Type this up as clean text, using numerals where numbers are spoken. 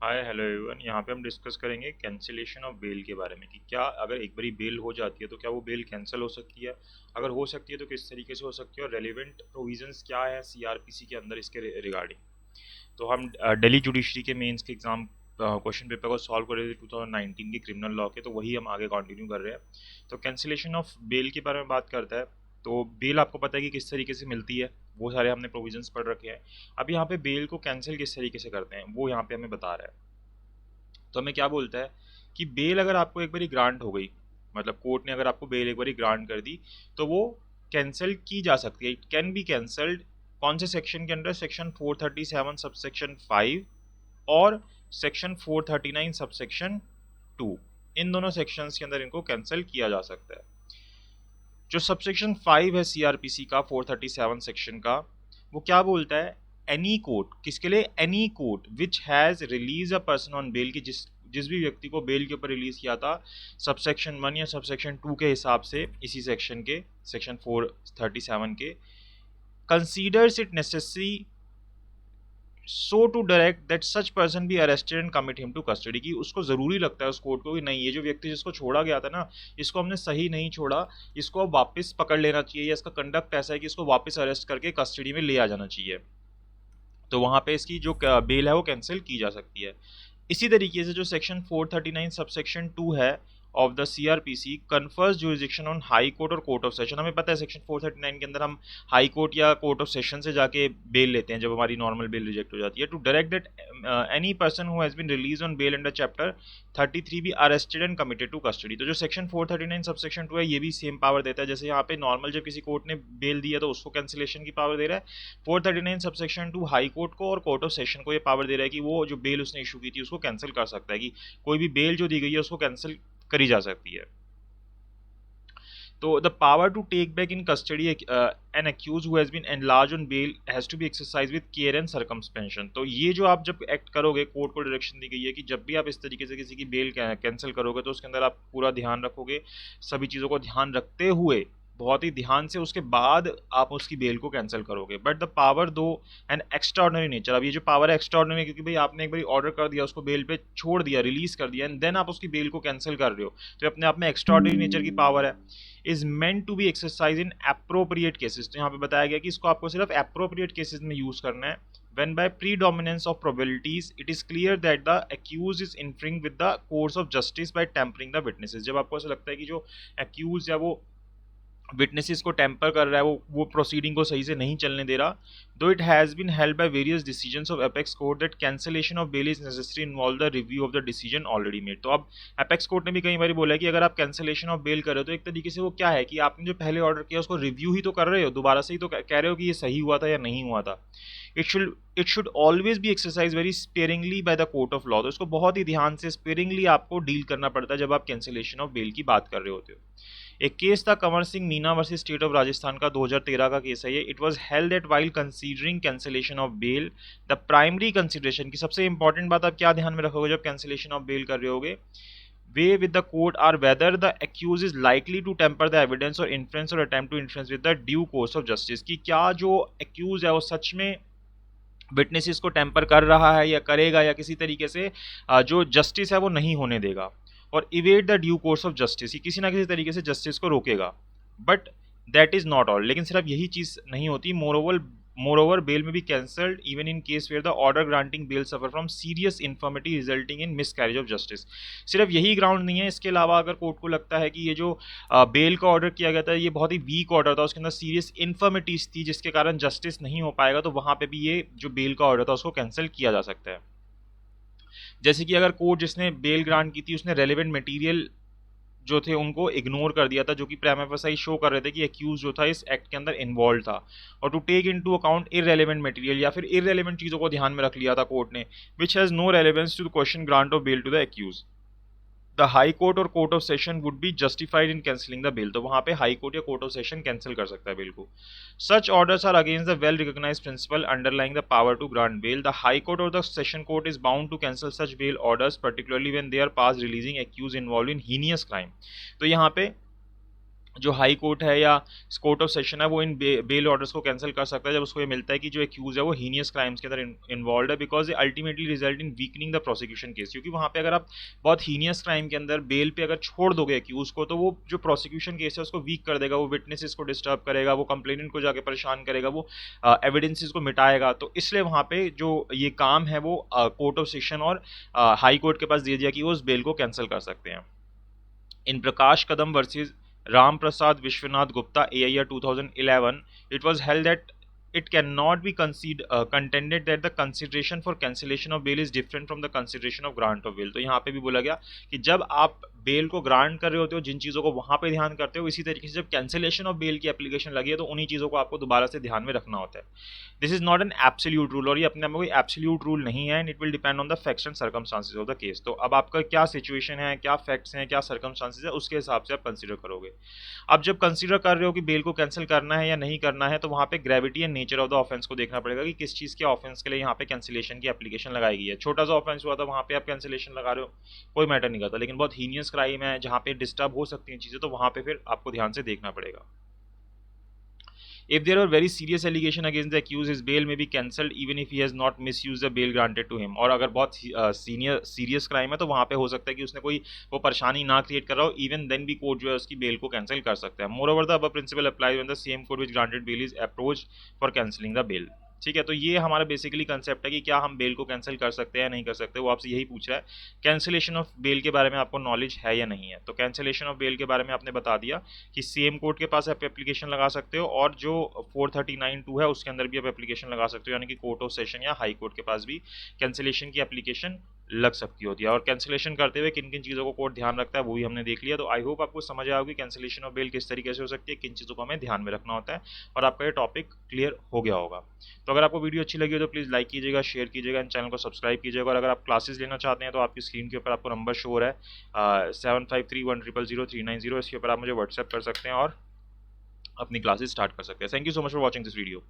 Hi hello everyone. यहाँ पे हम डिस्कस करेंगे कैंसिलेशन ऑफ बेल के बारे में कि क्या अगर एक बारी बेल हो जाती है तो क्या वो बेल कैंसिल हो सकती है, अगर हो सकती है तो किस तरीके से हो सकती है और रेलिवेंट प्रोविजंस क्या है सीआरपीसी के अंदर इसके रिगार्डिंग। तो हम दिल्ली जुडिशरी के मेंस के एग्जाम क्वेश्चन पेपर को सॉल्व कर रहे थे 2019 के क्रिमिनल लॉ के, तो वही हम आगे कंटिन्यू कर रहे हैं। तो कैंसिलेशन ऑफ बेल के बारे में बात करता है। तो बेल आपको पता है कि किस तरीके से मिलती है, वो सारे हमने प्रोविजंस पढ़ रखे हैं। अब यहाँ पे बेल को कैंसिल किस तरीके से करते हैं वो यहाँ पे हमें बता रहा है। तो हमें क्या बोलता है कि बेल अगर आपको एक बारी ग्रांट हो गई, मतलब कोर्ट ने अगर आपको बेल एक बारी ग्रांट कर दी, तो वो कैंसिल की जा सकती है। इट कैन बी कैंसल्ड कौन से सेक्शन के अंदर? सेक्शन 437 सबसेक्शन 5 और सेक्शन 439 सबसेक्शन 2। इन दोनों सेक्शंस के अंदर इनको कैंसिल किया जा सकता है। जो सबसेक्शन 5 है सीआरपीसी का 437 सेक्शन का, वो क्या बोलता है? एनी कोर्ट, किसके लिए? Any court which has release a person on bail, की जिस जिस भी व्यक्ति को बेल के ऊपर रिलीज किया था सबसेक्शन 1 या सबसेक्शन 2 के हिसाब से, इसी सेक्शन के सेक्शन 437 के, considers it necessary so to direct that such person be arrested and commit him to custody, की उसको जरूरी लगता है उस कोर्ट को कि नहीं, ये जो व्यक्ति जिसको छोड़ा गया था ना, इसको हमने सही नहीं छोड़ा, इसको अब वापस पकड़ लेना चाहिए, या इसका कंडक्ट ऐसा है कि इसको वापस अरेस्ट करके कस्टडी में ले आ जाना चाहिए। तो वहां पे इसकी जो बेल है वो कैंसिल की जा सकती है। इसी तरीके से जो सेक्शन 439 सबसेक्शन 2 है of the CrPC confers jurisdiction on high court और कोर्ट ऑफ सेशन। हमें पता है सेक्शन 439 के अंदर हम हाई कोर्ट या कोर्ट ऑफ सेशन से जाके बेल लेते हैं जब हमारी नॉर्मल बेल रिजेक्ट हो जाती है। To direct that any person who has been release on bail under chapter 33 be arrested and committed to custody. तो जो सेक्शन 439 सबसेक्शन 2 है ये भी सेम पावर देता है। जैसे यहाँ पे नॉर्मल जब किसी कोर्ट ने बेल दिया तो उसको कैंसिलेशन की पावर दे रहा है, 439 सबसेक्शन 2 हाई कोर्ट को और कोर्ट ऑफ सेशन को ये पावर दे रहा है कि वो जो बेल उसने इशू की थी उसको कैंसिल कर सकता है, कि कोई भी बेल जो दी गई है उसको कैंसिल करी जा सकती है। तो the power to take back in custody an accused who has been enlarge on bail has to be exercise with care and circumspection. तो ये जो आप जब एक्ट करोगे, कोर्ट को डायरेक्शन दी गई है कि जब भी आप इस तरीके से किसी की बेल कैंसिल करोगे तो उसके अंदर आप पूरा ध्यान रखोगे, सभी चीज़ों को ध्यान रखते हुए बहुत ही ध्यान से उसके बाद आप उसकी बेल को कैंसिल करोगे। बट द पावर दो एन एक्स्ट्राऑर्डिनरी नेचर, अब ये जो पावर है एक्स्ट्राऑर्डिनरी, क्योंकि भाई आपने एक बार ऑर्डर कर दिया, उसको बेल पे छोड़ दिया, रिलीज कर दिया, एंड देन आप उसकी बेल को कैंसिल कर रहे हो, तो अपने आप में एक्स्ट्राऑर्डिनरी नेचर की पावर है। Is meant to be exercise in appropriate cases. तो यहाँ पे बताया गया कि इसको आपको सिर्फ एप्रोप्रिएट केसेस में यूज करना है। when by predominance of probabilities it is clear that the accused is interfering with the course of justice by tampering the witnesses। जब आपको ऐसा लगता है कि जो accused या वो विटनेसेस को टेम्पर कर रहा है, वो प्रोसीडिंग को सही से नहीं चलने दे रहा, though it has been held by various decisions of apex court that cancellation of bail is necessary involve the review of the decision already made. तो अब एपेक्स कोर्ट ने भी कई बार बोला है कि अगर आप कैंसिलेशन ऑफ बेल कर रहे हो तो एक तरीके से वो क्या है कि आपने जो पहले ऑर्डर किया उसको रिव्यू ही तो कर रहे हो, दोबारा से ही तो कह रहे हो कि ये सही हुआ था या नहीं हुआ था। It should always be exercise very sparingly by the court of law. तो इसको बहुत ही ध्यान से स्पेयरिंगली आपको डील करना पड़ता है जब आप कैंसिलेशन ऑफ बेल की बात कर रहे होते हो। एक केस था Kanwar Singh Meena versus state of Rajasthan का, 2013 का केस है ये। It was held that while considering cancellation of bail the primary consideration, की सबसे इंपॉर्टेंट बात आप क्या ध्यान में रखोगे जब कैंसिलेशन ऑफ बेल कर रहे होगे, weigh with the court are whether the accused is likely to tamper the evidence or influence or attempt to influence with the due course of justice, की क्या जो एक्यूज है वो सच में विटनेसेस को टेम्पर कर रहा है या करेगा, या किसी तरीके से जो जस्टिस है वो नहीं होने देगा, और इवेट the due course of justice, किसी ना किसी तरीके से जस्टिस को रोकेगा। But that is not all, लेकिन सिर्फ यही चीज नहीं होती। मोरओवर बेल में भी cancelled even in case where the order granting bail suffer from serious infirmity resulting in miscarriage of justice. सिर्फ यही ग्राउंड नहीं है, इसके अलावा अगर कोर्ट को लगता है कि ये जो बेल का ऑर्डर किया गया था ये बहुत ही वीक ऑर्डर था, उसके अंदर सीरियस इन्फर्मिटीज थी जिसके कारण जस्टिस नहीं हो पाएगा, तो वहां पे भी ये जो बेल का ऑर्डर था उसको कैंसिल किया जा सकता है। जैसे कि अगर कोर्ट जिसने बेल ग्रांट की थी उसने रेलिवेंट मटेरियल जो थे उनको इग्नोर कर दिया था, जो कि प्राइमा फेसाई शो कर रहे थे कि एक्यूज जो था इस एक्ट के अंदर इन्वॉल्व था, और to take into account irrelevant material या फिर इररेलेवेंट चीजों को ध्यान में रख लिया था कोर्ट ने, which has no relevance to the question grant of bail to the accuse, the high court और court of session would be justified in cancelling the bail. तो वहां पे हाई कोर्ट या कोर्ट ऑफ सेशन कैंसिल कर सकता है bail को। Such orders are against the well recognised principle underlying the power to grant bail. The high court और the session court is bound to cancel such bail orders particularly when they are pass releasing accused involve in heinous crime. तो यहाँ पे जो high court है या court of session है वो इन bell orders को कैंसिल कर सकता है जब उसको ये मिलता है कि जो एक्यूज है वो हीनियस क्राइम्स के अंदर इन्वॉल्व है, बिकॉज ये ultimately result in weakening the prosecution case. क्योंकि वहाँ पे अगर आप बहुत हीनियस क्राइम के अंदर बेल पे अगर छोड़ दोगे एक्यूज को, तो वो जो प्रोसिक्यूशन केस है उसको वीक कर देगा, वो विटनेसेस को डिस्टर्ब करेगा, वो कंप्लेनेंट को जाके परेशान करेगा, वो एविडेंसेस को मिटाएगा। तो इसलिए वहाँ पे जो ये काम है वो कोर्ट ऑफ सेशन और हाई कोर्ट के पास दे दिया कि वो उस बेल को कैंसिल कर सकते हैं। In Prakash Kadam versus Ram Prasad Vishwanath Gupta AIR 2011, it was held that it cannot be contended that the consideration for cancellation of bail is different from the consideration of grant of bail। तो यहाँ पे भी बोला गया कि जब आप bell को ग्रांट कर रहे होते हो जिन चीज़ों को वहाँ पे ध्यान करते हो, इसी तरीके से जब कैंसिलेशन ऑफ बेल की एप्लीकेशन लगी है तो उन्हीं चीज़ों को आपको दोबारा से ध्यान में रखना होता है। This is not an absolute rule, और ये अपने आप में कोई एब्सोल्यूट रूल नहीं है, and it will depend on the facts and circumstances of the case. तो अब आपका क्या सिचुएशन है, क्या फैक्ट्स हैं, क्या सर्कमस्टांसेस है, उसके हिसाब से आप कंसीडर करोगे। अब जब कंसीडर कर रहे हो कि बेल को कैंसिल करना है या नहीं करना है, तो वहाँ पे gravity and nature of the offence को देखना पड़ेगा कि किस चीज़ के ऑफेंस के लिए यहाँ पे कैंसिलेशन की एप्लीकेशन लगाई गई है। छोटा सा ऑफेंस हुआ था वहाँ पे आप कैंसिलेशन लगा रहे हो, कोई मैटर नहीं करता, लेकिन बहुत हीनियस क्राइम है जहाँ पे डिस्टर्ब हो सकती हैं चीज़ें, तो वहाँ पे फिर आपको ध्यान से देखना पड़ेगा। If there are very serious allegation against the accused, his bail may be cancelled even if he has not misused the bail granted to him। और अगर बहुत सीरियस क्राइम है तो वहाँ पे हो सकता है कि उसने कोई वो परेशानी ना क्रिएट कर रहा हो, इवन देन भी कोर्ट जो है उसकी बेल को कैंसिल कर सकता है। Moreover the above principle apply when the same court which granted bail is approach for cancelling the bail. ठीक है, तो ये हमारा बेसिकली कंसेप्ट है कि क्या हम बेल को कैंसिल कर सकते हैं या नहीं कर सकते। वो आपसे यही पूछ रहा है कैंसिलेशन ऑफ बेल के बारे में आपको नॉलेज है या नहीं है। तो कैंसिलेशन ऑफ बेल के बारे में आपने बता दिया कि सेम कोर्ट के पास आप एप्लीकेशन लगा सकते हो, और जो 439(2) है उसके अंदर भी आप एप्लीकेशन लगा सकते हो, यानी कि कोर्ट ऑफ सेशन या हाई कोर्ट के पास भी कैंसिलेशन की एप्लीकेशन लग सकती होती है। और कैंसिलेशन करते हुए किन किन चीज़ों को कोर्ट ध्यान रखता है वो भी हमने देख लिया। तो आई होप आपको समझ आया होगी कैंसिलेशन ऑफ बेल किस तरीके से हो सकती है, किन चीज़ों को हमें ध्यान में रखना होता है, और आपका ये टॉपिक क्लियर हो गया होगा। तो अगर आपको वीडियो अच्छी लगी हो तो प्लीज़ लाइक कीजिएगा, शेयर कीजिएगा, एंड चैनल को सब्सक्राइब कीजिएगा। और अगर आप क्लासेस लेना चाहते हैं तो आपकी स्क्रीन के ऊपर आपको नंबर शो हो रहा है 7531000390, इसके ऊपर आप मुझे व्हाट्सएप कर सकते हैं और अपनी क्लासेस स्टार्ट कर सकते हैं। Thank you so much for watching this video.